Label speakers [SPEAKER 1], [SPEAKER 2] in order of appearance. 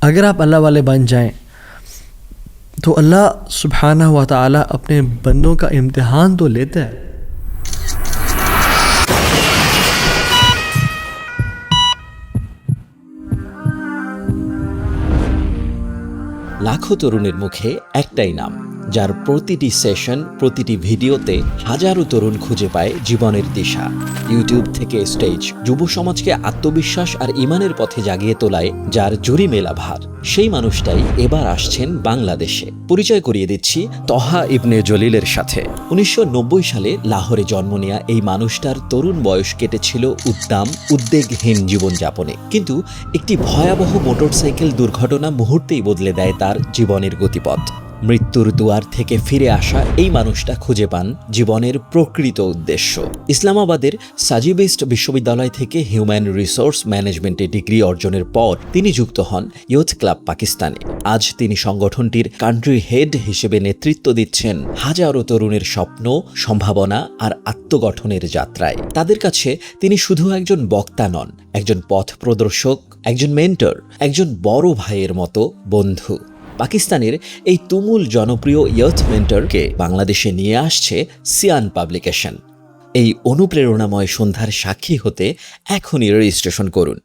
[SPEAKER 1] अगर आप अल्लाह वाले बन जाएं तो अल्लाह सुब्हानहू व तआला अपने बंदों का इम्तिहान तो लेता है।
[SPEAKER 2] লাখো তরুণের মুখে একটাই নাম, যার প্রতিটি সেশন, প্রতিটি ভিডিওতে হাজারো তরুণ খুঁজে পায় জীবনের দিশা। ইউটিউব থেকে স্টেজ, যুব সমাজকে আত্মবিশ্বাস আর ইমানের পথে জাগিয়ে তোলায় যার জুরি মেলা ভার, সেই মানুষটাই এবার আসছেন বাংলাদেশে। পরিচয় করিয়ে দিচ্ছি তহা ইবনে জলিলের সাথে। 1990 সালে লাহোরে জন্ম নেয়া এই মানুষটার তরুণ বয়স কেটেছিল উদ্দাম, উদ্বেগহীন জীবনযাপনে। কিন্তু একটি ভয়াবহ মোটরসাইকেল দুর্ঘটনা মুহূর্তেই বদলে দেয় তার জীবনের গতিপথ। মৃত্যুর দুয়ার থেকে ফিরে আসা এই মানুষটা খুঁজে পান জীবনের প্রকৃত উদ্দেশ্য। ইসলামাবাদের সাজিবিস্ট বিশ্ববিদ্যালয় থেকে হিউম্যান রিসোর্স ম্যানেজমেন্টে ডিগ্রি অর্জনের পর তিনি যুক্ত হন ইয়ুথ ক্লাব পাকিস্তানে। আজ তিনি সংগঠনটির কান্ট্রি হেড হিসেবে নেতৃত্ব দিচ্ছেন হাজারো তরুণের স্বপ্ন, সম্ভাবনা আর আত্মগঠনের যাত্রায়। তাদের কাছে তিনি শুধু একজন বক্তা নন, একজন পথ প্রদর্শক, একজন মেন্টর, একজন বড় ভাইয়ের মতো বন্ধু। পাকিস্তানের এই তুমুল জনপ্রিয় ইয়ুথ মেন্টরকে বাংলাদেশে নিয়ে আসছে সিয়ান পাবলিকেশন। এই অনুপ্রেরণাময় সন্ধ্যার সাক্ষী হতে এখনই রেজিস্ট্রেশন করুন।